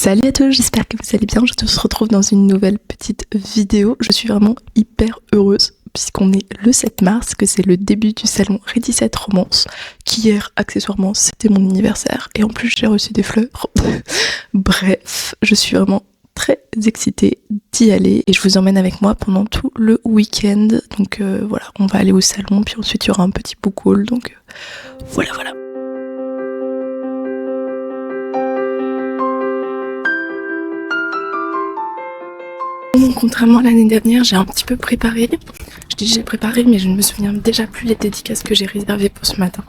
Salut à tous, j'espère que vous allez bien. Je te retrouve dans une nouvelle petite vidéo. Je suis vraiment hyper heureuse puisqu'on est le 7 mars, que c'est le début du salon Ready Set Romance, qu'hier, accessoirement, c'était mon anniversaire et en plus j'ai reçu des fleurs. Bref, je suis vraiment très excitée d'y aller et je vous emmène avec moi pendant tout le week-end. Donc voilà, on va aller au salon puis ensuite il y aura un petit book haul. Donc voilà. Contrairement à l'année dernière, j'ai un petit peu préparé. Je dis j'ai préparé, mais je ne me souviens déjà plus les dédicaces que j'ai réservées pour ce matin.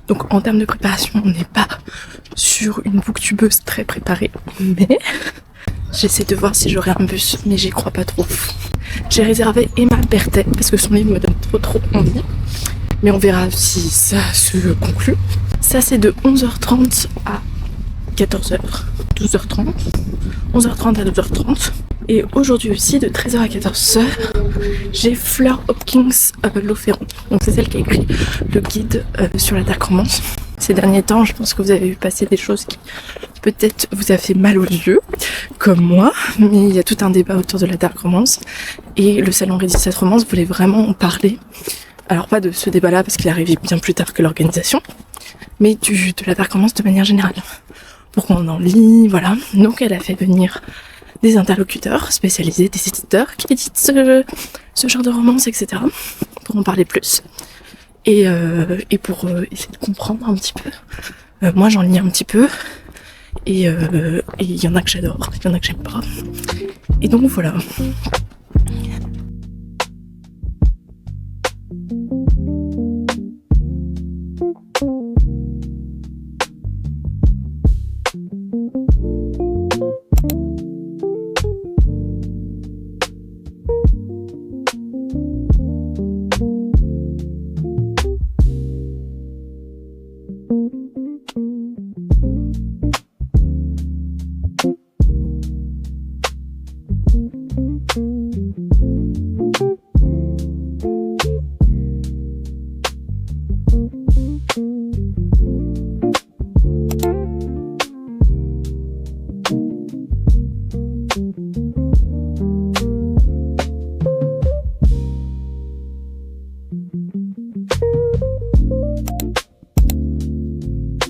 Donc en termes de préparation, on n'est pas sur une booktubeuse très préparée, mais j'essaie de voir si j'aurai un bus, mais j'y crois pas trop. J'ai réservé Emma Berthet parce que son livre me donne trop envie, mais on verra si ça se conclut. Ça c'est de 11h30 à 14h, 12h30, 11h30 à 12h30. Et aujourd'hui aussi, de 13h à 14h, j'ai Fleur Hopkins L'Offéron. Donc c'est celle qui a écrit le guide sur la dark romance. Ces derniers temps, je pense que vous avez vu passer des choses qui peut-être vous a fait mal aux yeux, comme moi. Mais il y a tout un débat autour de la dark romance. Et le salon Ready Set Romance voulait vraiment en parler. Alors pas de ce débat-là, parce qu'il est arrivé bien plus tard que l'organisation, mais de la dark romance de manière générale. Pourquoi on en lit, voilà. Donc elle a fait venir des interlocuteurs spécialisés, des éditeurs qui éditent ce genre de romance, etc. pour en parler plus. Et pour essayer de comprendre un petit peu. Moi j'en lis un petit peu. Et il y en a que j'adore, il y en a que j'aime pas. Et donc voilà.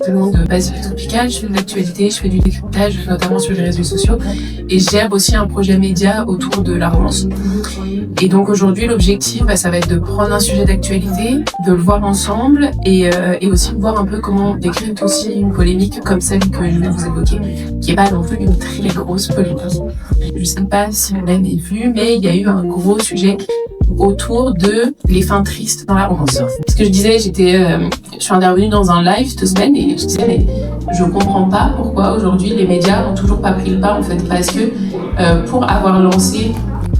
De Basile Tropical, je fais de l'actualité, je fais du décryptage, notamment sur les réseaux sociaux, et je gère aussi un projet média autour de la romance. Et donc aujourd'hui, l'objectif, ça va être de prendre un sujet d'actualité, de le voir ensemble, et aussi de voir un peu comment décrypter aussi une polémique comme celle que je vais vous évoquer, qui est pas non plus une très grosse polémique. Je sais pas si vous l'avez vu, mais il y a eu un gros sujet autour de les fins tristes dans la romance. Ce que je disais, je suis intervenue dans un live cette semaine et je disais, mais je comprends pas pourquoi aujourd'hui les médias ont toujours pas pris le pas, en fait, parce que pour avoir lancé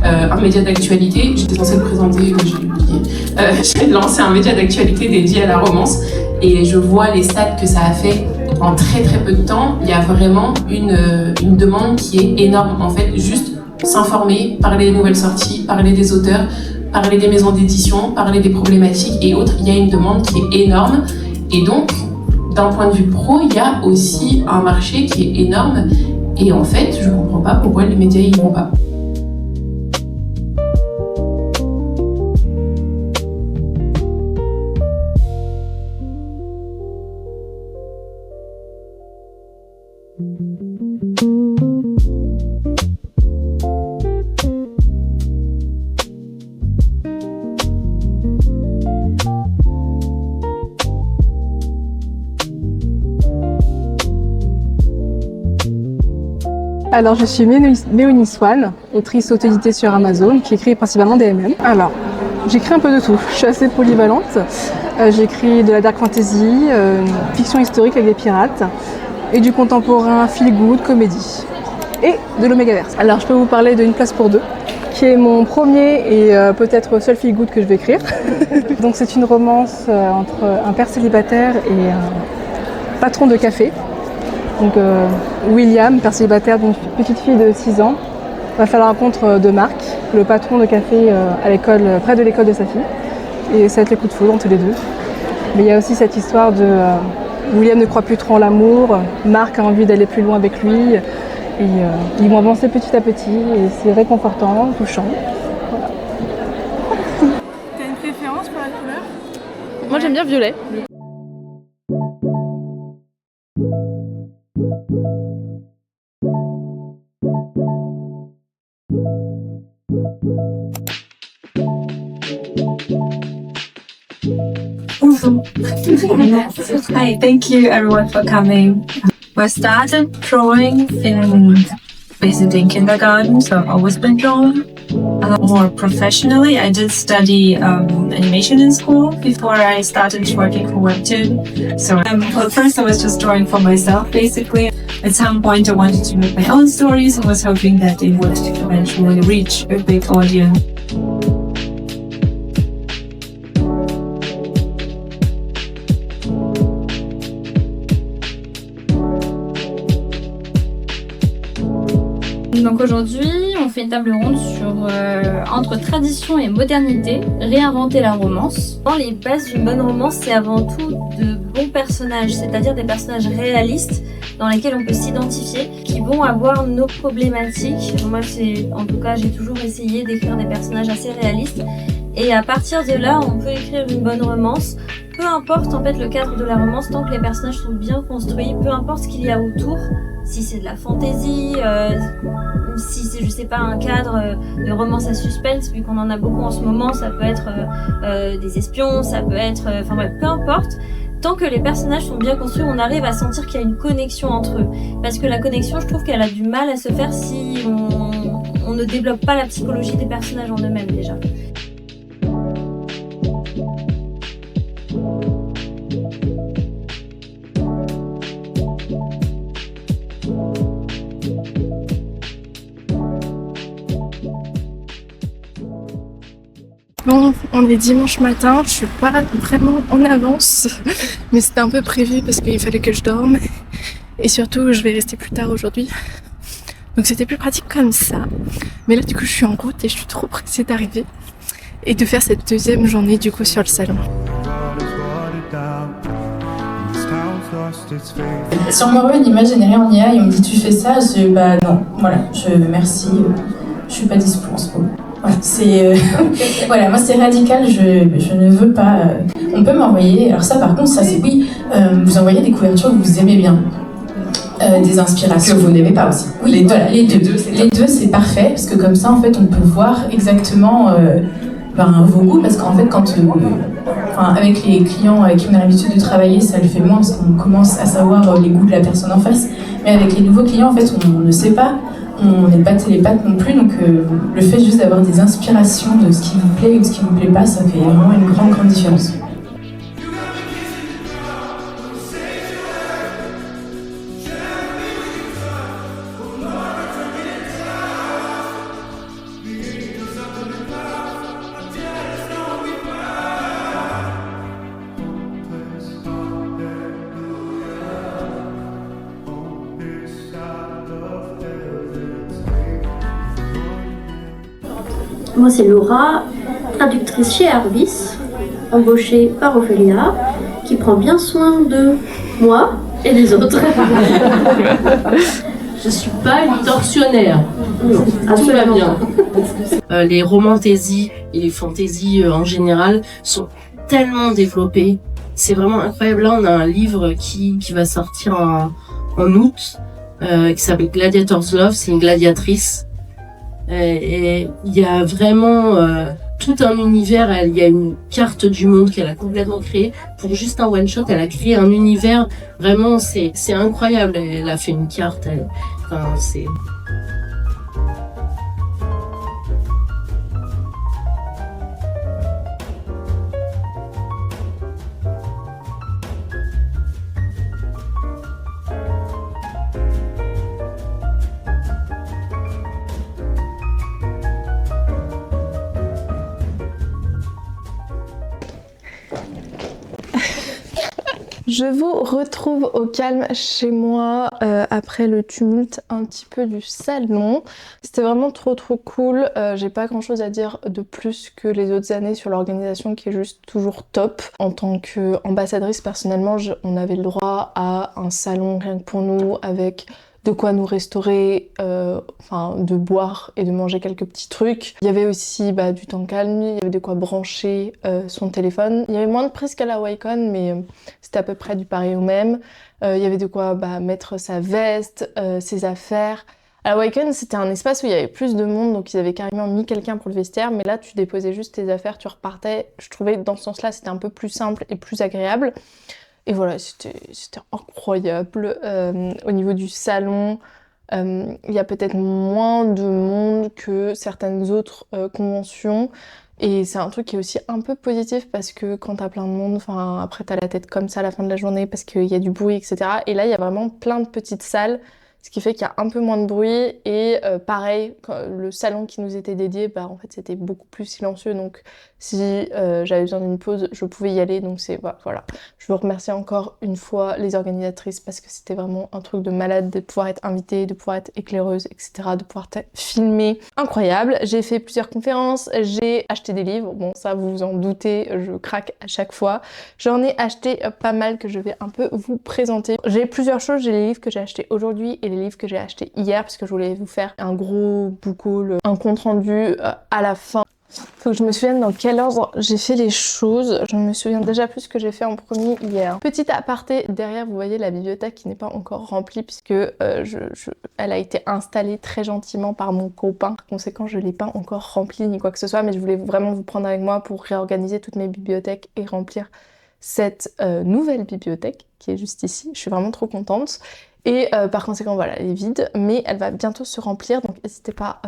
un média d'actualité, j'étais censée le présenter, mais j'ai oublié. J'ai lancé un média d'actualité dédié à la romance et je vois les stats que ça a fait en très peu de temps. Il y a vraiment une demande qui est énorme, en fait, juste s'informer, parler des nouvelles sorties, parler des auteurs, parler des maisons d'édition, parler des problématiques et autres. Il y a une demande qui est énorme et donc d'un point de vue pro, il y a aussi un marché qui est énorme et en fait, je comprends pas pourquoi les médias y vont pas. Alors je suis Méonie Swan, autrice auto-éditée sur Amazon, qui écrit principalement des MM. Alors, j'écris un peu de tout, je suis assez polyvalente. J'écris de la dark fantasy, fiction historique avec des pirates, et du contemporain feel good, comédie, et de l'Omégaverse. Alors je peux vous parler de Une place pour deux, qui est mon premier et peut-être seul feel good que je vais écrire. Donc c'est une romance entre un père célibataire et un patron de café. Donc William, père célibataire d'une petite fille de 6 ans, va faire la rencontre de Marc, le patron de café à l'école, près de l'école de sa fille. Et ça va être le coup de foudre entre les deux. Mais il y a aussi cette histoire de William ne croit plus trop en l'amour, Marc a envie d'aller plus loin avec lui, Et ils vont avancer petit à petit et c'est réconfortant, touchant. Voilà. T'as une préférence pour la couleur? Moi j'aime bien violet. Hi, thank you everyone for coming. I started drawing in basically in kindergarten, so I've always been drawing. More professionally, I did study animation in school before I started working for Webtoon. So well, first I was just drawing for myself, basically. At some point I wanted to make my own stories and was hoping that it would eventually reach a big audience. Donc aujourd'hui, on fait une table ronde sur entre tradition et modernité, réinventer la romance. Les bases d'une bonne romance, c'est avant tout de bons personnages, c'est-à-dire des personnages réalistes dans lesquels on peut s'identifier, qui vont avoir nos problématiques. Moi, en tout cas, j'ai toujours essayé d'écrire des personnages assez réalistes. Et à partir de là, on peut écrire une bonne romance. Peu importe en fait le cadre de la romance, tant que les personnages sont bien construits, peu importe ce qu'il y a autour, si c'est de la fantaisie, si c'est, je sais pas, un cadre de romance à suspense, vu qu'on en a beaucoup en ce moment, ça peut être des espions, ça peut être, enfin bref, peu importe. Tant que les personnages sont bien construits, on arrive à sentir qu'il y a une connexion entre eux. Parce que la connexion, je trouve qu'elle a du mal à se faire si on ne développe pas la psychologie des personnages en eux-mêmes déjà. Bon, on est dimanche matin, je suis pas vraiment en avance, mais c'était un peu prévu parce qu'il fallait que je dorme. Et surtout, je vais rester plus tard aujourd'hui. Donc c'était plus pratique comme ça. Mais là, du coup, je suis en route et je suis trop pressée d'arriver et de faire cette deuxième journée, du coup, sur le salon. Si on m'envoie une image générée en IA et on me dit tu fais ça, je dis bah non, voilà, merci, je suis pas dispo en ce moment. Voilà, voilà, moi c'est radical, je ne veux pas. On peut m'envoyer, alors ça par contre, ça c'est oui, vous envoyez des couvertures que vous aimez bien, des inspirations. Que vous n'aimez pas aussi. Oui, voilà, les deux c'est parfait, parce que comme ça en fait on peut voir exactement vos goûts, parce qu'en fait quand avec les clients avec qui on a l'habitude de travailler, ça le fait moins parce qu'on commence à savoir les goûts de la personne en face. Mais avec les nouveaux clients, en fait, on ne sait pas, on n'est pas télépathe non plus. Donc le fait juste d'avoir des inspirations de ce qui vous plaît ou de ce qui ne vous plaît pas, ça fait vraiment une grande différence. Moi, c'est Laura, traductrice chez Arbis, embauchée par Ophélia, qui prend bien soin de moi et des autres. Je suis pas une tortionnaire. Non, Tout va bien. Les romantaisies et les fantaisies en général sont tellement développées. C'est vraiment incroyable. Là, on a un livre qui va sortir en août, qui s'appelle Gladiator's Love. C'est une gladiatrice. Et il y a vraiment tout un univers. Il y a une carte du monde qu'elle a complètement créée pour juste un one shot. Elle a créé un univers vraiment, c'est incroyable. Elle a fait une carte. C'est Je vous retrouve au calme chez moi après le tumulte un petit peu du salon. C'était vraiment trop cool. J'ai pas grand chose à dire de plus que les autres années sur l'organisation qui est juste toujours top. En tant qu'ambassadrice, personnellement, on avait le droit à un salon rien que pour nous avec de quoi nous restaurer, de boire et de manger quelques petits trucs. Il y avait aussi du temps calme, il y avait de quoi brancher son téléphone. Il y avait moins de prise qu'à la Wacom, mais c'était à peu près du pareil au même. Il y avait de quoi mettre sa veste, ses affaires. À la Wacom, c'était un espace où il y avait plus de monde, donc ils avaient carrément mis quelqu'un pour le vestiaire, mais là tu déposais juste tes affaires, tu repartais. Je trouvais que dans ce sens-là, c'était un peu plus simple et plus agréable. Et voilà, c'était incroyable. Au niveau du salon, il y a peut-être moins de monde que certaines autres conventions. Et c'est un truc qui est aussi un peu positif parce que quand t'as plein de monde, après t'as la tête comme ça à la fin de la journée parce qu'il y a du bruit, etc. Et là, il y a vraiment plein de petites salles, ce qui fait qu'il y a un peu moins de bruit. Et pareil, le salon qui nous était dédié, en fait, c'était beaucoup plus silencieux. Donc, si j'avais besoin d'une pause, je pouvais y aller. Donc, voilà. Je veux remercier encore une fois les organisatrices parce que c'était vraiment un truc de malade de pouvoir être invitée, de pouvoir être éclaireuse, etc. De pouvoir filmer. Incroyable. J'ai fait plusieurs conférences. J'ai acheté des livres. Bon, ça, vous vous en doutez, je craque à chaque fois. J'en ai acheté pas mal que je vais un peu vous présenter. J'ai plusieurs choses. J'ai les livres que j'ai achetés aujourd'hui et les livres que j'ai achetés hier parce que je voulais vous faire un gros book haul, un compte rendu à la fin. Faut que je me souvienne dans quel ordre j'ai fait les choses. Je me souviens déjà plus ce que j'ai fait en premier hier. Petit aparté, derrière vous voyez la bibliothèque qui n'est pas encore remplie puisque elle a été installée très gentiment par mon copain. Par conséquent, je l'ai pas encore remplie ni quoi que ce soit, mais je voulais vraiment vous prendre avec moi pour réorganiser toutes mes bibliothèques et remplir cette nouvelle bibliothèque qui est juste ici. Je suis vraiment trop contente. Et par conséquent, voilà, elle est vide, mais elle va bientôt se remplir, donc n'hésitez pas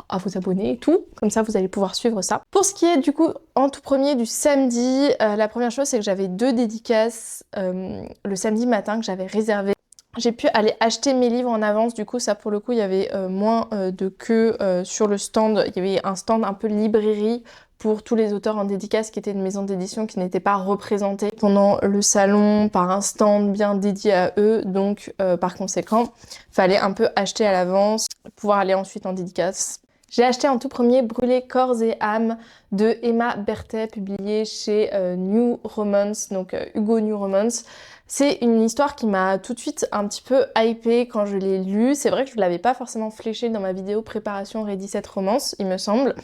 à vous abonner et tout, comme ça vous allez pouvoir suivre ça. Pour ce qui est du coup, en tout premier du samedi, la première chose c'est que j'avais 2 dédicaces le samedi matin que j'avais réservé. J'ai pu aller acheter mes livres en avance, du coup ça pour le coup il y avait moins de queue sur le stand, il y avait un stand un peu librairie pour tous les auteurs en dédicace qui étaient de maisons d'édition qui n'étaient pas représentés pendant le salon par un stand bien dédié à eux, donc par conséquent fallait un peu acheter à l'avance, pouvoir aller ensuite en dédicace. J'ai acheté en tout premier Brûler corps et âme de Emma Berthet, publié chez New Romance, donc Hugo New Romance. C'est une histoire qui m'a tout de suite un petit peu hypée quand je l'ai lue. C'est vrai que je ne l'avais pas forcément fléchée dans ma vidéo préparation Ready Set Romance, il me semble.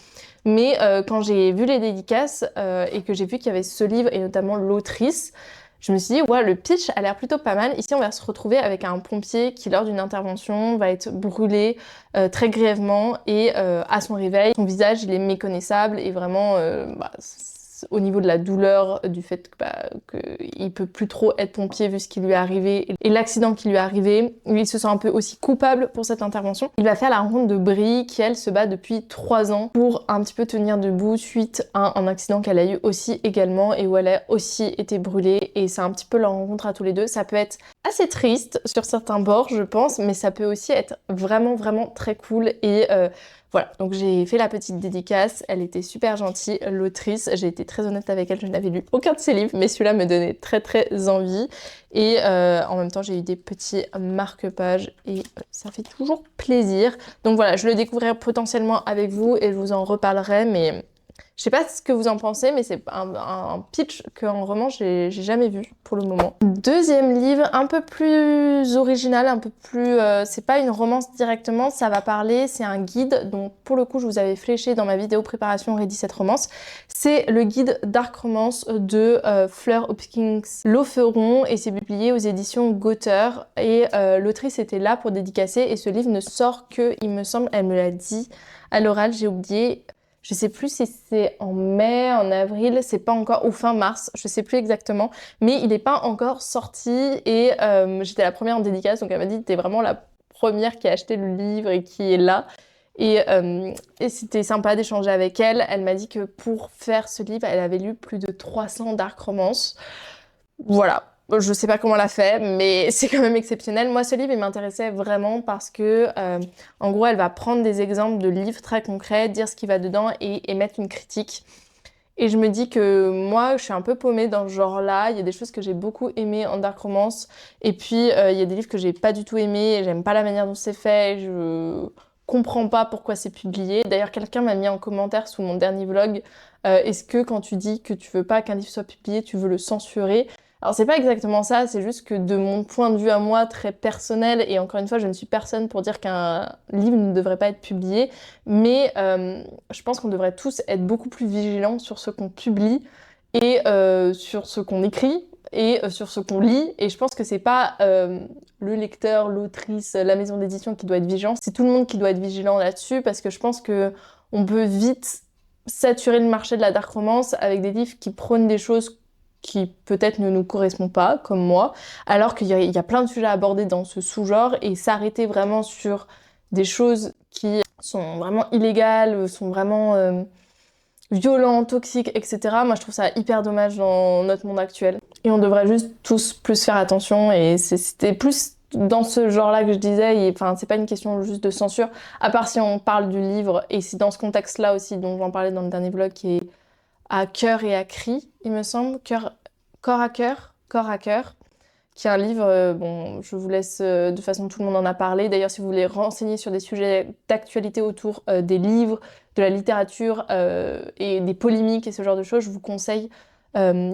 Mais quand j'ai vu les dédicaces et que j'ai vu qu'il y avait ce livre et notamment l'autrice, je me suis dit, ouais, le pitch a l'air plutôt pas mal. Ici, on va se retrouver avec un pompier qui, lors d'une intervention, va être brûlé très grièvement et à son réveil, son visage, il est méconnaissable et vraiment, au niveau de la douleur, du fait qu'il peut plus trop être pompier vu ce qui lui est arrivé et l'accident qui lui est arrivé, il se sent un peu aussi coupable pour cette intervention. Il va faire la rencontre de Brie qui elle se bat depuis 3 ans pour un petit peu tenir debout suite à un accident qu'elle a eu aussi également et où elle a aussi été brûlée, et c'est un petit peu leur rencontre à tous les deux. Ça peut être assez triste sur certains bords je pense, mais ça peut aussi être vraiment très cool et voilà, donc j'ai fait la petite dédicace, elle était super gentille, l'autrice, j'ai été très honnête avec elle, je n'avais lu aucun de ses livres, mais celui-là me donnait très envie. Et en même temps, j'ai eu des petits marque-pages et ça fait toujours plaisir. Donc voilà, je le découvrirai potentiellement avec vous et je vous en reparlerai, mais je sais pas ce que vous en pensez, mais c'est un pitch qu'en roman j'ai jamais vu pour le moment. Deuxième livre, un peu plus original, un peu plus... c'est pas une romance directement, ça va parler, c'est un guide, donc pour le coup je vous avais fléché dans ma vidéo préparation Ready Set Romance. C'est le guide Dark Romance de Fleur Hopkins Lauferon et c'est publié aux éditions Gauteur. Et l'autrice était là pour dédicacer et ce livre ne sort que, il me semble, elle me l'a dit à l'oral, j'ai oublié... Je sais plus si c'est en mai, en avril, c'est pas encore, ou fin mars, je sais plus exactement, mais il est pas encore sorti et j'étais la première en dédicace, donc elle m'a dit t'es vraiment la première qui a acheté le livre et qui est là. Et c'était sympa d'échanger avec elle. Elle m'a dit que pour faire ce livre, elle avait lu plus de 300 dark romance. Voilà. Je sais pas comment elle a fait, mais c'est quand même exceptionnel. Moi, ce livre, il m'intéressait vraiment parce que, en gros, elle va prendre des exemples de livres très concrets, dire ce qui va dedans et émettre une critique. Et je me dis que moi, je suis un peu paumée dans ce genre-là. Il y a des choses que j'ai beaucoup aimées en dark romance. Et puis, il y a des livres que j'ai pas du tout aimés. J'aime pas la manière dont c'est fait. Je comprends pas pourquoi c'est publié. D'ailleurs, quelqu'un m'a mis en commentaire sous mon dernier vlog, est-ce que quand tu dis que tu veux pas qu'un livre soit publié, tu veux le censurer ? Alors c'est pas exactement ça, c'est juste que de mon point de vue à moi très personnel, et encore une fois je ne suis personne pour dire qu'un livre ne devrait pas être publié, mais je pense qu'on devrait tous être beaucoup plus vigilants sur ce qu'on publie et sur ce qu'on écrit et sur ce qu'on lit, et je pense que c'est pas le lecteur, l'autrice, la maison d'édition qui doit être vigilant, c'est tout le monde qui doit être vigilant là-dessus, parce que je pense que on peut vite saturer le marché de la dark romance avec des livres qui prônent des choses qui peut-être ne nous correspondent pas, comme moi, alors qu'il y a plein de sujets à aborder dans ce sous-genre, et s'arrêter vraiment sur des choses qui sont vraiment illégales, sont vraiment violentes, toxiques, etc. Moi, je trouve ça hyper dommage dans notre monde actuel. Et on devrait juste tous plus faire attention, et c'était plus dans ce genre-là que je disais, enfin, c'est pas une question juste de censure, à part si on parle du livre, et c'est dans ce contexte-là aussi dont j'en parlais dans le dernier vlog, qui est à cœur et à cri, il me semble, corps à cœur, qui est un livre, bon, je vous laisse, de toute façon tout le monde en a parlé, d'ailleurs si vous voulez renseigner sur des sujets d'actualité autour des livres, de la littérature et des polémiques et ce genre de choses, je vous conseille,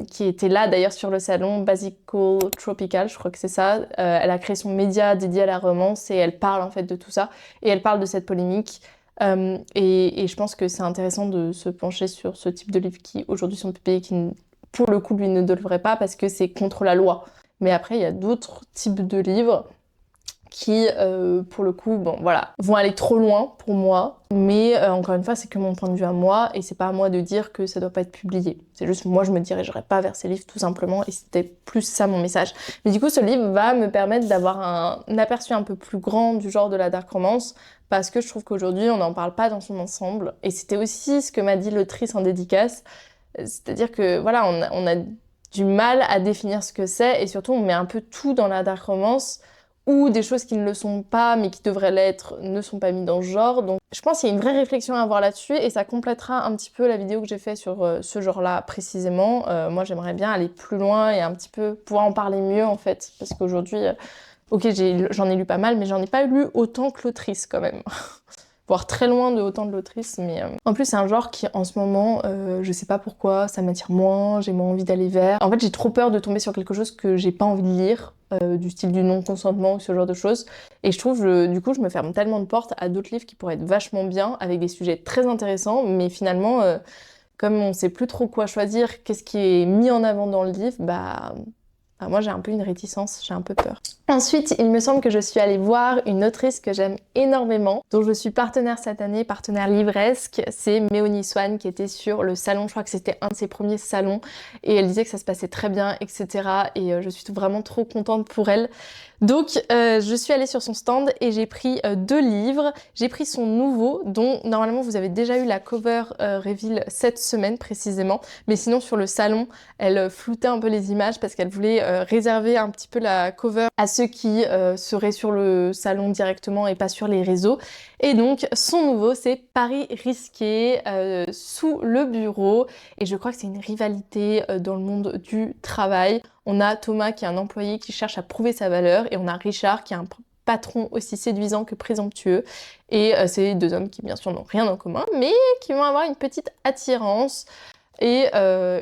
qui était là d'ailleurs sur le salon, Basical Tropical, je crois que c'est ça, elle a créé son média dédié à la romance et elle parle en fait de tout ça, et elle parle de cette polémique. Et je pense que c'est intéressant de se pencher sur ce type de livres qui aujourd'hui sont publiés, qui pour le coup lui ne devraient pas parce que c'est contre la loi. Mais après il y a d'autres types de livres qui pour le coup bon voilà vont aller trop loin pour moi, mais encore une fois c'est que mon point de vue à moi, et c'est pas à moi de dire que ça doit pas être publié, c'est juste moi je me dirigerais pas vers ces livres tout simplement, et c'était plus ça mon message. Mais du coup ce livre va me permettre d'avoir un aperçu un peu plus grand du genre de la dark romance, parce que je trouve qu'aujourd'hui on n'en parle pas dans son ensemble, et c'était aussi ce que m'a dit l'autrice en dédicace, c'est-à-dire que voilà on a du mal à définir ce que c'est, et surtout on met un peu tout dans la dark romance, ou des choses qui ne le sont pas mais qui devraient l'être ne sont pas mis dans ce genre. Donc je pense qu'il y a une vraie réflexion à avoir là-dessus, et ça complétera un petit peu la vidéo que j'ai fait sur ce genre-là précisément. Moi j'aimerais bien aller plus loin et un petit peu pouvoir en parler mieux en fait, parce qu'aujourd'hui, ok j'en ai lu pas mal, mais j'en ai pas lu autant que l'autrice quand même. Voire très loin de autant de l'autrice, mais en plus c'est un genre qui en ce moment, je sais pas pourquoi, ça m'attire moins, j'ai moins envie d'aller vers. En fait j'ai trop peur de tomber sur quelque chose que j'ai pas envie de lire, du style du non-consentement ou ce genre de choses, et je trouve, du coup je me ferme tellement de portes à d'autres livres qui pourraient être vachement bien, avec des sujets très intéressants, mais finalement, comme on sait plus trop quoi choisir, qu'est-ce qui est mis en avant dans le livre, bah moi j'ai un peu une réticence, j'ai un peu peur. Ensuite, il me semble que je suis allée voir une autrice que j'aime énormément, dont je suis partenaire cette année, partenaire livresque, c'est Méonie Swan, qui était sur le salon, je crois que c'était un de ses premiers salons, et elle disait que ça se passait très bien, etc. Et je suis vraiment trop contente pour elle. Donc je suis allée sur son stand et j'ai pris 2 livres. J'ai pris son nouveau, dont normalement vous avez déjà eu la cover reveal cette semaine précisément, mais sinon sur le salon, elle floutait un peu les images parce qu'elle voulait réserver un petit peu la cover à ceux qui seraient sur le salon directement et pas sur les réseaux. Et donc son nouveau c'est Paris risqué, sous le bureau, et je crois que c'est une rivalité dans le monde du travail. On a Thomas qui est un employé qui cherche à prouver sa valeur, et on a Richard qui est un patron aussi séduisant que présomptueux, et c'est 2 hommes qui bien sûr n'ont rien en commun mais qui vont avoir une petite attirance. Et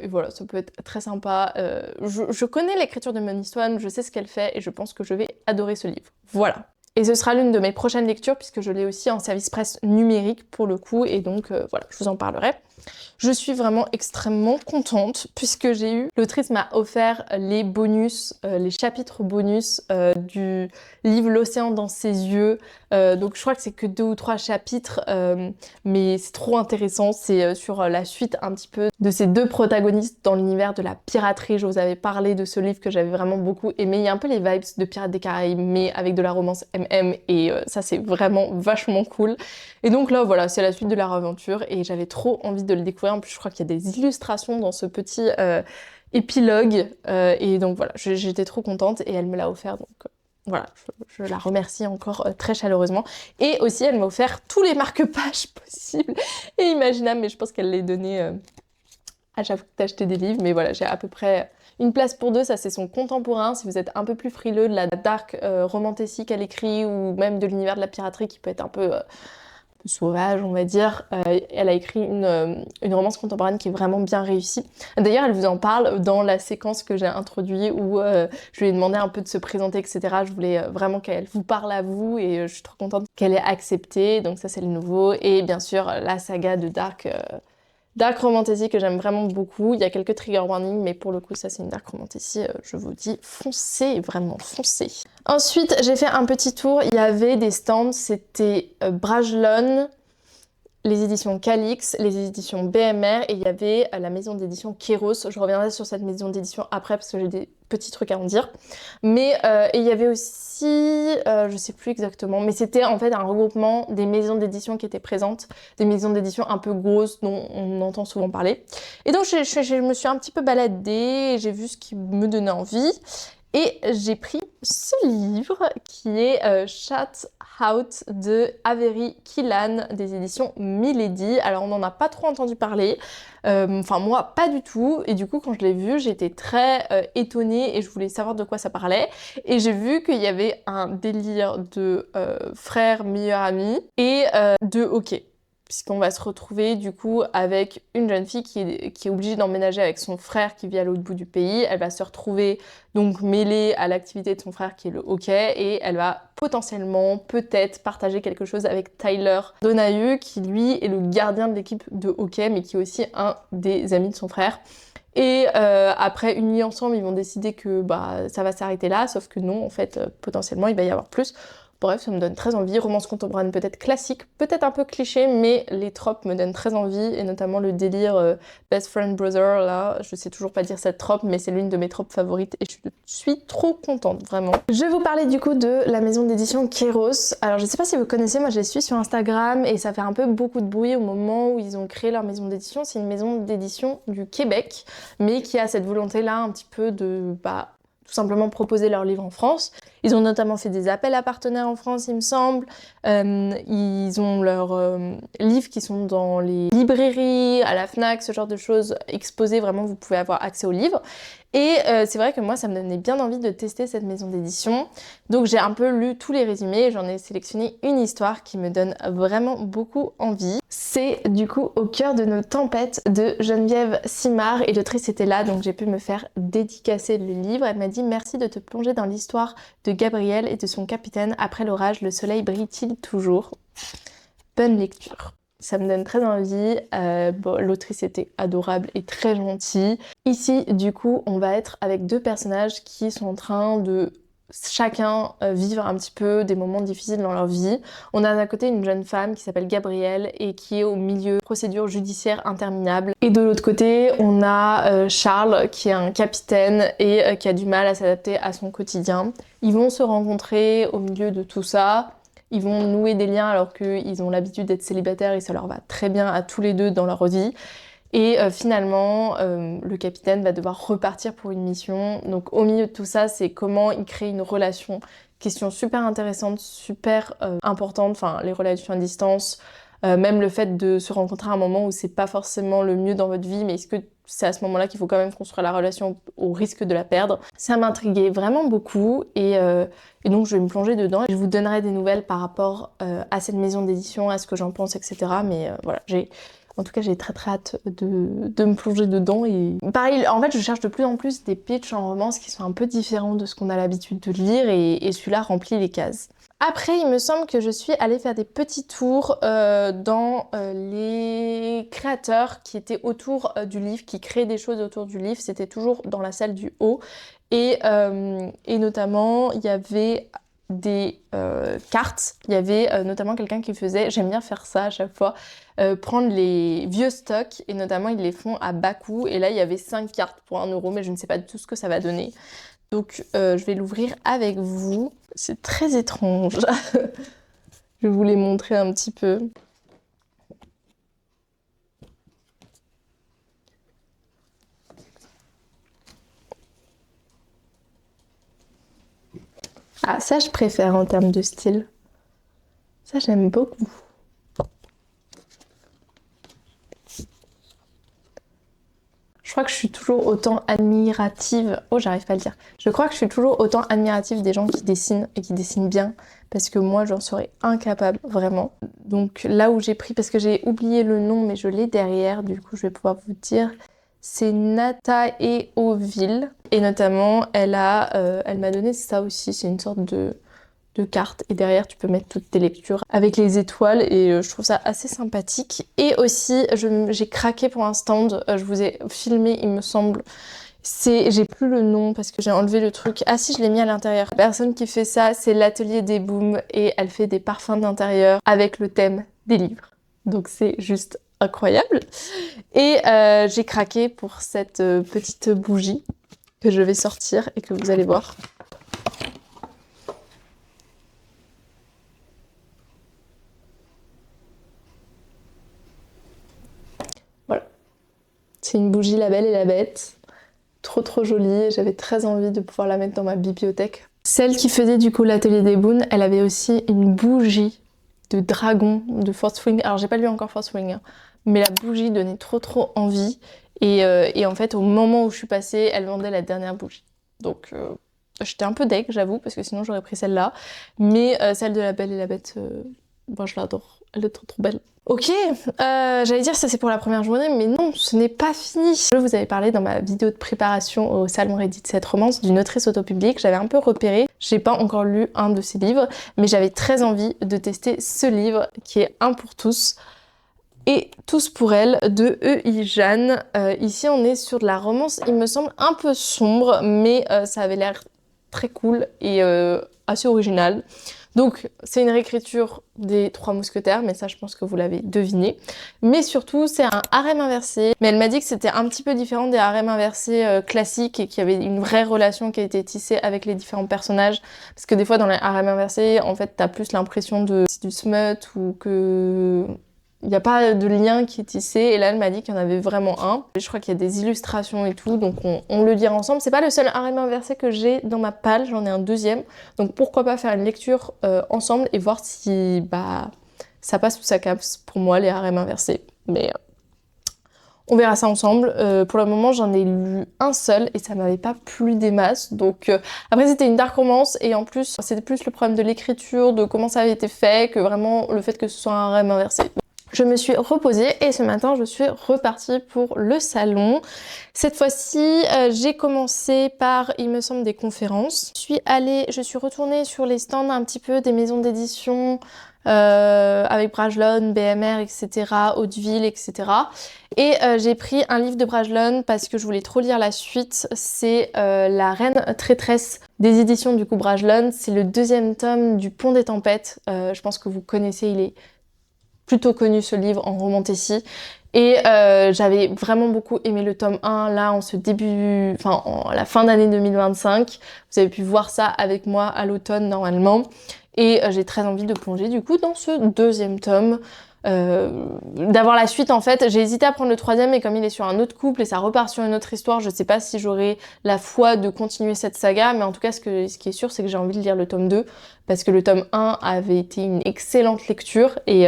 voilà, ça peut être très sympa. Je connais l'écriture de Méonie Swan, je sais ce qu'elle fait, et je pense que je vais adorer ce livre. Voilà. Et ce sera l'une de mes prochaines lectures, puisque je l'ai aussi en service presse numérique pour le coup, et donc voilà, je vous en parlerai. Je suis vraiment extrêmement contente, puisque l'autrice m'a offert les bonus, les chapitres bonus du livre L'océan dans ses yeux. Donc je crois que c'est que 2 ou 3 chapitres, mais c'est trop intéressant. C'est sur la suite un petit peu de ces 2 protagonistes dans l'univers de la piraterie. Je vous avais parlé de ce livre que j'avais vraiment beaucoup aimé. Il y a un peu les vibes de Pirates des Caraïbes, mais avec de la romance MM, et ça c'est vraiment vachement cool. Et donc là voilà, c'est la suite de leur aventure, et j'avais trop envie de le découvrir. En plus je crois qu'il y a des illustrations dans ce petit épilogue, et donc voilà, j'étais trop contente, et elle me l'a offert, donc voilà, je la remercie encore très chaleureusement. Et aussi elle m'a offert tous les marque-pages possibles et imaginables, mais je pense qu'elle les donnait à chaque fois que t'achetais des livres. Mais voilà, j'ai à peu près une place pour 2, ça c'est son contemporain. Si vous êtes un peu plus frileux de la dark romantasy qu'elle écrit, ou même de l'univers de la piraterie qui peut être un peu peu sauvage, on va dire. Elle a écrit une romance contemporaine qui est vraiment bien réussie. D'ailleurs, elle vous en parle dans la séquence que j'ai introduite où je lui ai demandé un peu de se présenter, etc. Je voulais vraiment qu'elle vous parle à vous et je suis trop contente qu'elle ait accepté. Donc ça, c'est le nouveau. Et bien sûr, la saga de Dark Romantasy que j'aime vraiment beaucoup. Il y a quelques trigger warnings, mais pour le coup, ça c'est une Dark Romantasy. Je vous dis, foncez, vraiment foncez. Ensuite, j'ai fait un petit tour. Il y avait des stands, c'était Brajlon, les éditions Calix, les éditions BMR et il y avait la maison d'édition Kéros. Je reviendrai sur cette maison d'édition après parce que j'ai des petits trucs à en dire. Mais et il y avait aussi, je sais plus exactement, mais c'était en fait un regroupement des maisons d'édition qui étaient présentes, des maisons d'édition un peu grosses dont on entend souvent parler. Et donc je me suis un petit peu baladée, j'ai vu ce qui me donnait envie. Et j'ai pris ce livre qui est Chat Out de Avery Killan des éditions Milady. Alors on n'en a pas trop entendu parler, enfin moi pas du tout, et du coup quand je l'ai vu j'étais très étonnée et je voulais savoir de quoi ça parlait. Et j'ai vu qu'il y avait un délire de frères meilleurs amis et de hockey. Puisqu'on va se retrouver du coup avec une jeune fille qui est obligée d'emménager avec son frère qui vit à l'autre bout du pays. Elle va se retrouver donc mêlée à l'activité de son frère qui est le hockey et elle va potentiellement, peut-être, partager quelque chose avec Tyler Donahue qui lui est le gardien de l'équipe de hockey mais qui est aussi un des amis de son frère. Et après une nuit ensemble, ils vont décider que ça va s'arrêter là, sauf que non, en fait, potentiellement, il va y avoir plus. Bref, ça me donne très envie. Romance contemporaine peut-être classique, peut-être un peu cliché, mais les tropes me donnent très envie, et notamment le délire Best Friend Brother, là, je sais toujours pas dire cette trope, mais c'est l'une de mes tropes favorites, et je suis trop contente, vraiment. Je vais vous parler du coup de la maison d'édition Kéros. Alors je sais pas si vous connaissez, moi je les suis sur Instagram, et ça fait un peu beaucoup de bruit au moment où ils ont créé leur maison d'édition. C'est une maison d'édition du Québec, mais qui a cette volonté-là un petit peu de, tout simplement proposer leurs livres en France. Ils ont notamment fait des appels à partenaires en France, il me semble. Ils ont leurs livres qui sont dans les librairies, à la FNAC, ce genre de choses exposées. Vraiment, vous pouvez avoir accès aux livres. Et c'est vrai que moi, ça me donnait bien envie de tester cette maison d'édition. Donc j'ai un peu lu tous les résumés et j'en ai sélectionné une histoire qui me donne vraiment beaucoup envie. C'est du coup Au cœur de nos tempêtes de Geneviève Simard et l'autrice était là, donc j'ai pu me faire dédicacer le livre. Elle m'a dit merci de te plonger dans l'histoire de Gabriel et de son capitaine. Après l'orage, le soleil brille-t-il toujours? Bonne lecture. Ça me donne très envie. L'autrice était adorable et très gentille. Ici, du coup, on va être avec deux personnages qui sont en train de chacun vivre un petit peu des moments difficiles dans leur vie. On a d'un côté une jeune femme qui s'appelle Gabrielle et qui est au milieu de procédures judiciaires interminables. Et de l'autre côté, on a Charles qui est un capitaine et qui a du mal à s'adapter à son quotidien. Ils vont se rencontrer au milieu de tout ça. Ils vont nouer des liens alors qu'ils ont l'habitude d'être célibataires et ça leur va très bien à tous les deux dans leur vie. Et finalement, le capitaine va devoir repartir pour une mission. Donc au milieu de tout ça, c'est comment il crée une relation. Question super intéressante, super importante, enfin les relations à distance, même le fait de se rencontrer à un moment où c'est pas forcément le mieux dans votre vie, mais est-ce que c'est à ce moment-là qu'il faut quand même construire la relation au risque de la perdre. Ça m'intriguait vraiment beaucoup et donc je vais me plonger dedans. Je vous donnerai des nouvelles par rapport à cette maison d'édition, à ce que j'en pense, etc. Mais voilà, en tout cas, j'ai très hâte de me plonger dedans. Et pareil, en fait, je cherche de plus en plus des pitchs en romance qui sont un peu différents de ce qu'on a l'habitude de lire et celui-là remplit les cases. Après, il me semble que je suis allée faire des petits tours dans les créateurs qui étaient autour du livre, qui créaient des choses autour du livre. C'était toujours dans la salle du haut. Et notamment, il y avait des cartes. Il y avait notamment quelqu'un qui faisait, j'aime bien faire ça à chaque fois, prendre les vieux stocks et notamment ils les font à bas coût. Et là, il y avait 5 cartes pour 1 euro, mais je ne sais pas du tout ce que ça va donner. Donc je vais l'ouvrir avec vous. C'est très étrange. Je vais vous les montrer un petit peu. Ah, ça je préfère en termes de style. Ça j'aime beaucoup. Je crois que je suis toujours autant admirative. Oh, j'arrive pas à le dire. Je crois que je suis toujours autant admirative des gens qui dessinent et qui dessinent bien. Parce que moi, j'en serais incapable, vraiment. Donc là où j'ai pris, parce que j'ai oublié le nom, mais je l'ai derrière, du coup, je vais pouvoir vous dire. C'est Nata et Oville. Et notamment, elle m'a donné ça aussi. C'est une sorte de carte. Et derrière, tu peux mettre toutes tes lectures avec les étoiles. Et je trouve ça assez sympathique. Et aussi, j'ai craqué pour un stand. Je vous ai filmé, il me semble. J'ai plus le nom parce que j'ai enlevé le truc. Ah si, je l'ai mis à l'intérieur. La personne qui fait ça, c'est l'atelier des Booms. Et elle fait des parfums d'intérieur avec le thème des livres. Donc c'est juste incroyable. Et j'ai craqué pour cette petite bougie que je vais sortir et que vous allez voir. Voilà. C'est une bougie La Belle et la Bête. Trop jolie. J'avais très envie de pouvoir la mettre dans ma bibliothèque. Celle qui faisait du coup l'atelier des Boons, elle avait aussi une bougie de dragon de Force Wing. Alors j'ai pas lu encore Force Wing, hein, mais la bougie donnait trop envie. Et en fait, au moment où je suis passée, elle vendait la dernière bougie. Donc j'étais un peu deg, j'avoue, parce que sinon j'aurais pris celle-là. Mais celle de La Belle et la Bête, moi je l'adore. Elle est trop belle. Ok, j'allais dire ça c'est pour la première journée, mais non, ce n'est pas fini. Je vous avais parlé dans ma vidéo de préparation au salon Reddit cette romance d'une autrice autopublique. J'avais un peu repéré, j'ai pas encore lu un de ses livres, mais j'avais très envie de tester ce livre qui est Un pour tous et Tous pour elle de E.I. Jeanne. Ici on est sur de la romance, il me semble un peu sombre, mais ça avait l'air très cool et assez original. Donc c'est une réécriture des Trois Mousquetaires, mais ça je pense que vous l'avez deviné. Mais surtout c'est un harem inversé. Mais elle m'a dit que c'était un petit peu différent des harems inversés classiques et qu'il y avait une vraie relation qui a été tissée avec les différents personnages. Parce que des fois dans les harems inversés, en fait t'as plus l'impression de c'est du smut ou que il n'y a pas de lien qui est tissé, et là elle m'a dit qu'il y en avait vraiment un. Je crois qu'il y a des illustrations et tout, donc on le lira ensemble. C'est pas le seul harem inversé que j'ai dans ma palle, j'en ai un deuxième. Donc pourquoi pas faire une lecture ensemble et voir si ça passe ou ça casse pour moi les harems inversés. Mais on verra ça ensemble. Pour le moment j'en ai lu un seul et ça m'avait pas plu des masses. Donc après c'était une dark romance et en plus c'était plus le problème de l'écriture, de comment ça avait été fait, que vraiment le fait que ce soit un harem inversé. Je me suis reposée et ce matin je suis repartie pour le salon. Cette fois-ci j'ai commencé par, il me semble, des conférences. Je suis retournée sur les stands un petit peu des maisons d'édition avec Brajlon, BMR, etc., Hauteville, etc. Et j'ai pris un livre de Brajlon parce que je voulais trop lire la suite. C'est La Reine Traîtresse des éditions du coup Brajlon. C'est le deuxième tome du Pont des Tempêtes. Je pense que vous connaissez, il est plutôt connu ce livre en romantécie et j'avais vraiment beaucoup aimé le tome 1 là en la fin d'année 2025. Vous avez pu voir ça avec moi à l'automne normalement et j'ai très envie de plonger du coup dans ce deuxième tome. D'avoir la suite en fait. J'ai hésité à prendre le troisième mais comme il est sur un autre couple et ça repart sur une autre histoire, je sais pas si j'aurai la foi de continuer cette saga, mais en tout cas ce qui est sûr c'est que j'ai envie de lire le tome 2 parce que le tome 1 avait été une excellente lecture et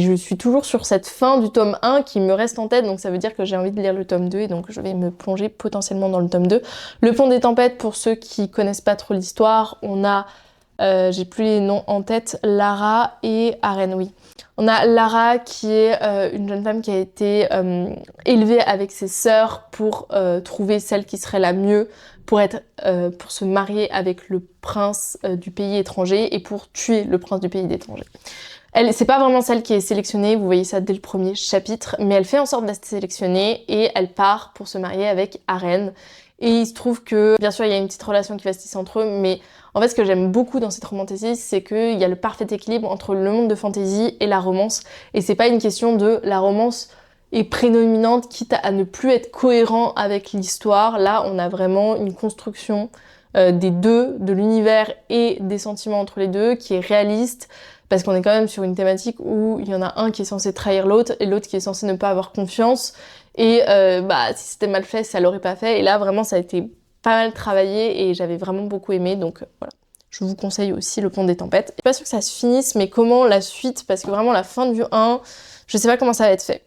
je suis toujours sur cette fin du tome 1 qui me reste en tête, donc ça veut dire que j'ai envie de lire le tome 2 et donc je vais me plonger potentiellement dans le tome 2. Le Pont des Tempêtes, pour ceux qui connaissent pas trop l'histoire, on a j'ai plus les noms en tête, Lara et Aren, oui. On a Lara qui est une jeune femme qui a été élevée avec ses sœurs pour trouver celle qui serait la mieux pour se marier avec le prince du pays étranger et pour tuer le prince du pays étranger. C'est pas vraiment celle qui est sélectionnée, vous voyez ça dès le premier chapitre, mais elle fait en sorte d'être sélectionnée et elle part pour se marier avec Aren. Et il se trouve que, bien sûr, il y a une petite relation qui va se tisser entre eux, mais en fait, ce que j'aime beaucoup dans cette romantésie, c'est qu'il y a le parfait équilibre entre le monde de fantasy et la romance. Et c'est pas une question de la romance est prédominante, quitte à ne plus être cohérent avec l'histoire. Là, on a vraiment une construction des deux, de l'univers et des sentiments entre les deux, qui est réaliste, parce qu'on est quand même sur une thématique où il y en a un qui est censé trahir l'autre et l'autre qui est censé ne pas avoir confiance. Et si c'était mal fait, ça l'aurait pas fait. Et là, vraiment, ça a été pas mal travaillé et j'avais vraiment beaucoup aimé. Donc voilà, je vous conseille aussi Le Pont des Tempêtes. Je suis pas sûre que ça se finisse, mais comment la suite, parce que vraiment la fin du 1, je sais pas comment ça va être fait.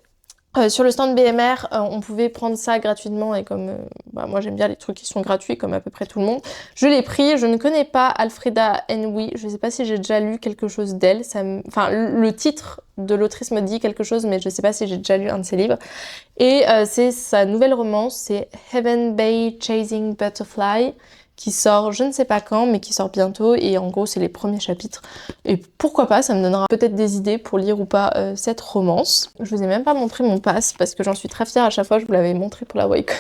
Sur le stand BMR, on pouvait prendre ça gratuitement et comme moi j'aime bien les trucs qui sont gratuits comme à peu près tout le monde, je l'ai pris. Je ne connais pas Alfreda Henwy, je sais pas si j'ai déjà lu quelque chose d'elle, le titre de l'autrice me dit quelque chose mais je sais pas si j'ai déjà lu un de ses livres. Et c'est sa nouvelle romance, c'est Heaven Bay Chasing Butterfly, qui sort je ne sais pas quand, mais qui sort bientôt, et en gros c'est les premiers chapitres. Et pourquoi pas, ça me donnera peut-être des idées pour lire ou pas cette romance. Je vous ai même pas montré mon pass, parce que j'en suis très fière à chaque fois, je vous l'avais montré pour la Wacom.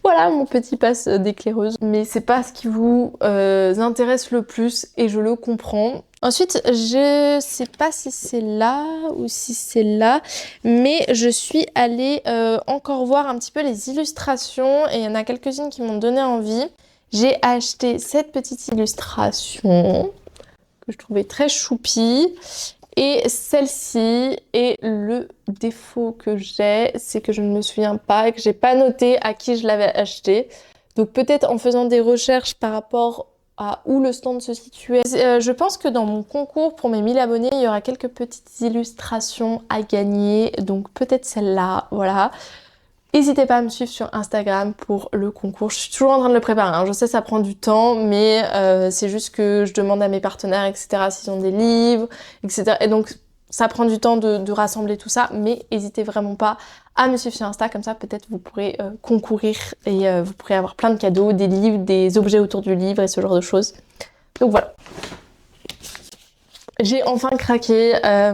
Voilà mon petit pass d'éclaireuse. Mais c'est pas ce qui vous intéresse le plus, et je le comprends. Ensuite, je sais pas si c'est là ou si c'est là, mais je suis allée encore voir un petit peu les illustrations, et il y en a quelques-unes qui m'ont donné envie. J'ai acheté cette petite illustration que je trouvais très choupie. Et celle-ci, et le défaut que j'ai, c'est que je ne me souviens pas et que j'ai pas noté à qui je l'avais acheté. Donc peut-être en faisant des recherches par rapport à où le stand se situait. Je pense que dans mon concours pour mes 1000 abonnés, il y aura quelques petites illustrations à gagner. Donc peut-être celle-là, voilà. N'hésitez pas à me suivre sur Instagram pour le concours. Je suis toujours en train de le préparer, hein. Je sais ça prend du temps, mais c'est juste que je demande à mes partenaires, etc. s'ils ont des livres, etc. Et donc ça prend du temps de rassembler tout ça, mais n'hésitez vraiment pas à me suivre sur Insta, comme ça peut-être vous pourrez concourir et vous pourrez avoir plein de cadeaux, des livres, des objets autour du livre et ce genre de choses. Donc voilà. J'ai enfin craqué. À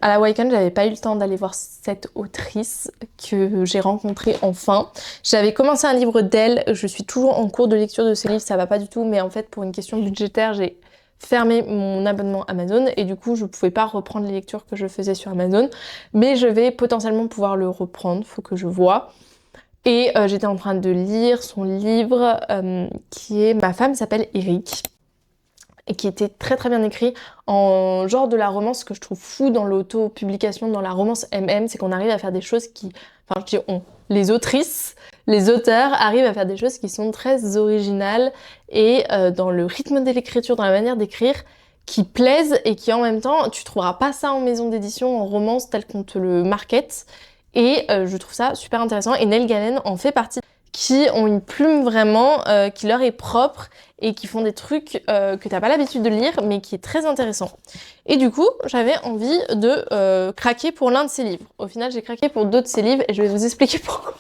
la Wacom, j'avais pas eu le temps d'aller voir cette autrice que j'ai rencontrée enfin. J'avais commencé un livre d'elle, je suis toujours en cours de lecture de ce livre, ça va pas du tout, mais en fait pour une question budgétaire, j'ai fermé mon abonnement Amazon et du coup je pouvais pas reprendre les lectures que je faisais sur Amazon, mais je vais potentiellement pouvoir le reprendre, faut que je vois. Et j'étais en train de lire son livre qui est Ma femme s'appelle Eric, et qui était très très bien écrit en genre de la romance. Ce que je trouve fou dans l'auto-publication, dans la romance MM, c'est qu'on arrive à faire des choses qui... Enfin, je dis on. Les autrices, les auteurs arrivent à faire des choses qui sont très originales et dans le rythme de l'écriture, dans la manière d'écrire, qui plaisent et qui en même temps, tu trouveras pas ça en maison d'édition, en romance tel qu'on te le market. Et je trouve ça super intéressant. Et Neil Gaiman en fait partie, qui ont une plume vraiment qui leur est propre et qui font des trucs que t'as pas l'habitude de lire mais qui est très intéressant. Et du coup, j'avais envie de craquer pour l'un de ses livres. Au final, j'ai craqué pour deux de ses livres et je vais vous expliquer pourquoi.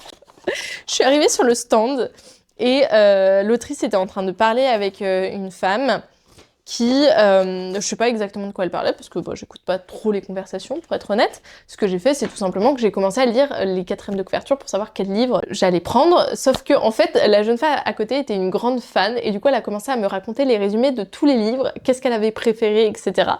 Je suis arrivée sur le stand et l'autrice était en train de parler avec une femme qui, je sais pas exactement de quoi elle parlait parce que j'écoute pas trop les conversations pour être honnête. Ce que j'ai fait, c'est tout simplement que j'ai commencé à lire les 4e de couverture pour savoir quel livre j'allais prendre, sauf que en fait la jeune femme à côté était une grande fan et du coup elle a commencé à me raconter les résumés de tous les livres, qu'est-ce qu'elle avait préféré, etc.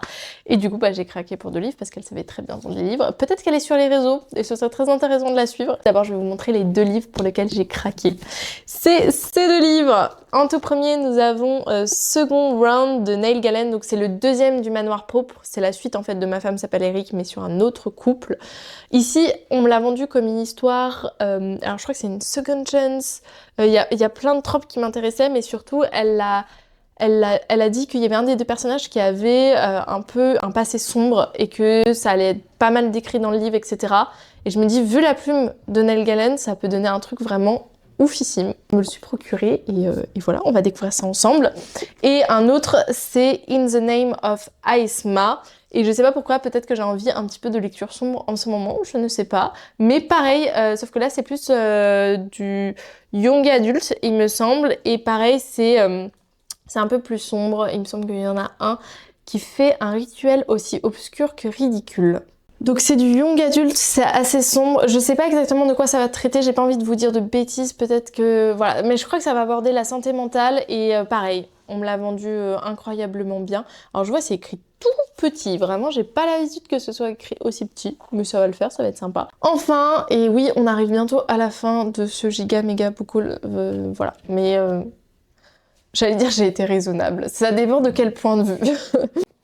Et du coup j'ai craqué pour 2 livres parce qu'elle savait très bien vendre les livres. Peut-être qu'elle est sur les réseaux et ce serait très intéressant de la suivre. D'abord je vais vous montrer les 2 livres pour lesquels j'ai craqué. C'est ces 2 livres. En tout premier, nous avons Second Round de Neil Gaiman, donc c'est le 2e du Manoir Pourpre, c'est la suite en fait de Ma femme s'appelle Eric, mais sur un autre couple. Ici, on me l'a vendu comme une histoire, alors je crois que c'est une second chance, il y a plein de tropes qui m'intéressaient, mais surtout elle a dit qu'il y avait un des 2 personnages qui avait un peu un passé sombre et que ça allait être pas mal décrit dans le livre, etc. Et je me dis, vu la plume de Neil Gaiman, ça peut donner un truc vraiment oufissime. Je me le suis procuré et voilà, on va découvrir ça ensemble. Et un autre, c'est In the Name of Aisma. Et je sais pas pourquoi, peut-être que j'ai envie un petit peu de lecture sombre en ce moment, je ne sais pas. Mais pareil, sauf que là c'est plus du young adulte, il me semble. Et pareil, c'est un peu plus sombre. Il me semble qu'il y en a un qui fait un rituel aussi obscur que ridicule. Donc c'est du young adulte, c'est assez sombre. Je sais pas exactement de quoi ça va traiter, j'ai pas envie de vous dire de bêtises, peut-être que... Voilà, mais je crois que ça va aborder la santé mentale et pareil, on me l'a vendu incroyablement bien. Alors je vois c'est écrit tout petit, vraiment j'ai pas l'habitude que ce soit écrit aussi petit, mais ça va le faire, ça va être sympa. Enfin, et oui, on arrive bientôt à la fin de ce giga méga bookhaul, voilà, mais... J'allais dire j'ai été raisonnable, ça dépend de quel point de vue.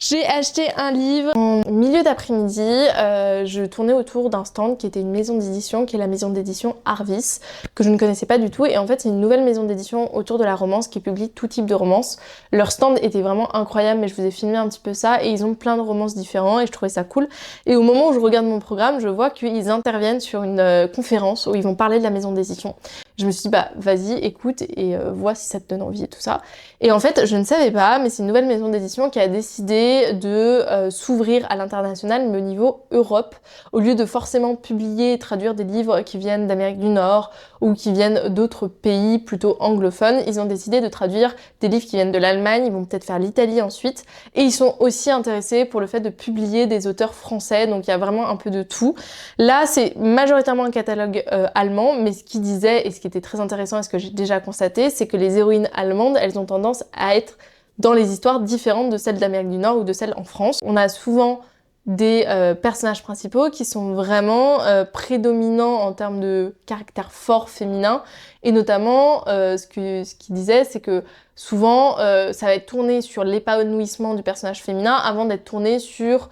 J'ai acheté un livre en milieu d'après-midi. Je tournais autour d'un stand qui était une maison d'édition, qui est la maison d'édition Harvis, que je ne connaissais pas du tout. Et en fait, c'est une nouvelle maison d'édition autour de la romance qui publie tout type de romances. Leur stand était vraiment incroyable, mais je vous ai filmé un petit peu ça. Et ils ont plein de romances différents et je trouvais ça cool. Et au moment où je regarde mon programme, je vois qu'ils interviennent sur une conférence où ils vont parler de la maison d'édition. Je me suis dit, bah vas-y, écoute et vois si ça te donne envie et tout ça. Et en fait, je ne savais pas, mais c'est une nouvelle maison d'édition qui a décidé de s'ouvrir à l'international, mais au niveau Europe. Au lieu de forcément publier et traduire des livres qui viennent d'Amérique du Nord ou qui viennent d'autres pays plutôt anglophones, ils ont décidé de traduire des livres qui viennent de l'Allemagne, ils vont peut-être faire l'Italie ensuite. Et ils sont aussi intéressés pour le fait de publier des auteurs français, donc il y a vraiment un peu de tout. Là, c'est majoritairement un catalogue allemand, mais ce qu'ils disaient et ce qui était très intéressant et ce que j'ai déjà constaté, c'est que les héroïnes allemandes, elles ont tendance à être dans les histoires différentes de celles d'Amérique du Nord ou de celles en France. On a souvent des personnages principaux qui sont vraiment prédominants en termes de caractère fort féminin, et notamment ce qu'il disait, c'est que souvent ça va être tourné sur l'épanouissement du personnage féminin avant d'être tourné sur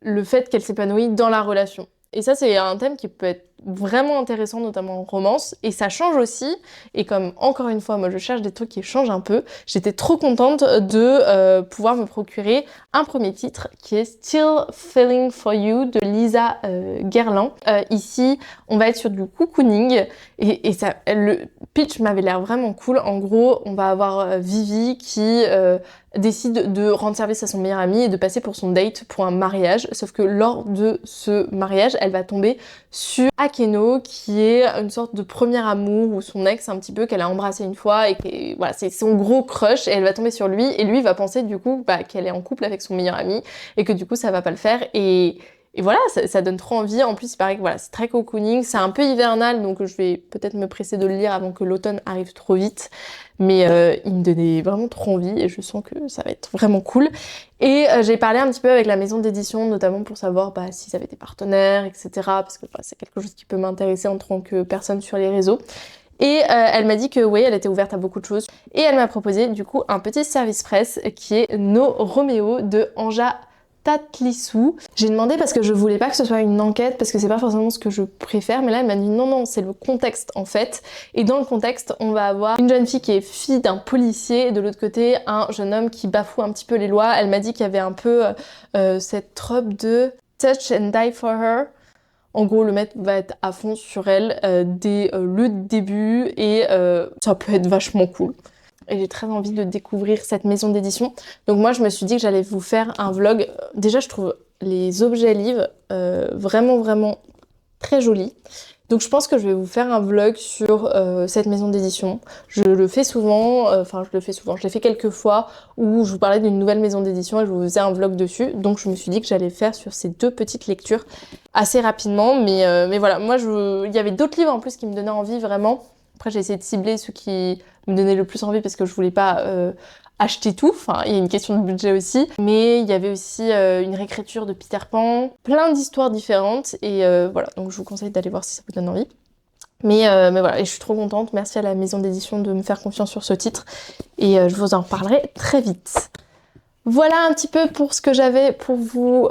le fait qu'elle s'épanouit dans la relation. Et ça, c'est un thème qui peut être vraiment intéressant, notamment en romance, et ça change aussi, et comme encore une fois, moi je cherche des trucs qui changent un peu, j'étais trop contente de pouvoir me procurer un premier titre qui est Still Feeling For You de Lisa Guerlain. Ici, on va être sur du cocooning, et ça, le pitch m'avait l'air vraiment cool. En gros, on va avoir Vivi qui décide de rendre service à son meilleur ami et de passer pour son date pour un mariage, sauf que lors de ce mariage, elle va tomber sur Akeno, qui est une sorte de premier amour ou son ex un petit peu qu'elle a embrassé une fois et que voilà, c'est son gros crush, et elle va tomber sur lui et lui va penser du coup qu'elle est en couple avec son meilleur ami et que du coup ça va pas le faire, et voilà, ça donne trop envie. En plus, il paraît que voilà, c'est très cocooning, c'est un peu hivernal, donc je vais peut-être me presser de le lire avant que l'automne arrive trop vite. Mais il me donnait vraiment trop envie et je sens que ça va être vraiment cool. Et j'ai parlé un petit peu avec la maison d'édition, notamment pour savoir s'ils avaient des partenaires, etc. Parce que c'est quelque chose qui peut m'intéresser en tant que personne sur les réseaux. Et elle m'a dit que oui, elle était ouverte à beaucoup de choses. Et elle m'a proposé du coup un petit service presse qui est Nos Roméo de Anja Tatlissou. J'ai demandé parce que je voulais pas que ce soit une enquête, parce que c'est pas forcément ce que je préfère, mais là elle m'a dit non, c'est le contexte en fait. Et dans le contexte, on va avoir une jeune fille qui est fille d'un policier et de l'autre côté un jeune homme qui bafoue un petit peu les lois. Elle m'a dit qu'il y avait un peu cette trope de touch and die for her. En gros, le mec va être à fond sur elle dès le début, et ça peut être vachement cool. Et j'ai très envie de découvrir cette maison d'édition. Donc moi, je me suis dit que j'allais vous faire un vlog. Déjà, je trouve les objets livres vraiment très jolis. Donc je pense que je vais vous faire un vlog sur cette maison d'édition. Je le fais souvent, je l'ai fait quelques fois, où je vous parlais d'une nouvelle maison d'édition et je vous faisais un vlog dessus. Donc je me suis dit que j'allais faire sur ces deux petites lectures assez rapidement. Mais voilà, moi, il y avait d'autres livres en plus qui me donnaient envie vraiment. Après, j'ai essayé de cibler ceux qui me donnaient le plus envie parce que je voulais pas acheter tout. Enfin, il y a une question de budget aussi. Mais il y avait aussi une réécriture de Peter Pan, plein d'histoires différentes. Et voilà, donc je vous conseille d'aller voir si ça vous donne envie. Mais voilà, et je suis trop contente. Merci à la maison d'édition de me faire confiance sur ce titre. Et je vous en reparlerai très vite. Voilà un petit peu pour ce que j'avais pour vous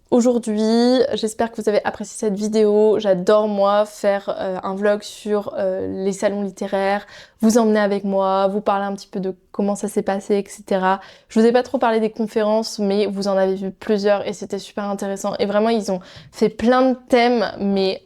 aujourd'hui. J'espère que vous avez apprécié cette vidéo. J'adore moi faire un vlog sur les salons littéraires, vous emmener avec moi, vous parler un petit peu de comment ça s'est passé, etc. Je vous ai pas trop parlé des conférences, mais vous en avez vu plusieurs et c'était super intéressant. Et vraiment, ils ont fait plein de thèmes, mais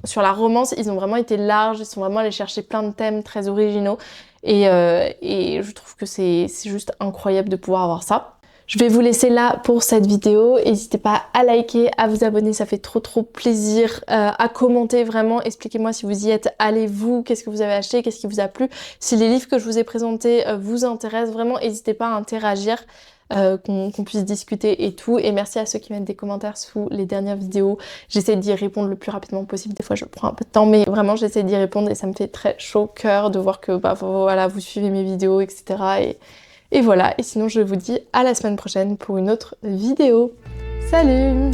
sur la romance, ils ont vraiment été larges, ils sont vraiment allés chercher plein de thèmes très originaux. Et je trouve que c'est juste incroyable de pouvoir avoir ça. Je vais vous laisser là pour cette vidéo. N'hésitez pas à liker, à vous abonner, ça fait trop plaisir. À commenter vraiment, expliquez-moi si vous y êtes allés vous, qu'est-ce que vous avez acheté, qu'est-ce qui vous a plu. Si les livres que je vous ai présentés vous intéressent, vraiment n'hésitez pas à interagir. Qu'on puisse discuter et tout, et merci à ceux qui mettent des commentaires sous les dernières vidéos. J'essaie d'y répondre le plus rapidement possible, des fois je prends un peu de temps, mais vraiment j'essaie d'y répondre et ça me fait très chaud au cœur de voir que voilà, vous suivez mes vidéos, etc. Et voilà, et sinon je vous dis à la semaine prochaine pour une autre vidéo. Salut!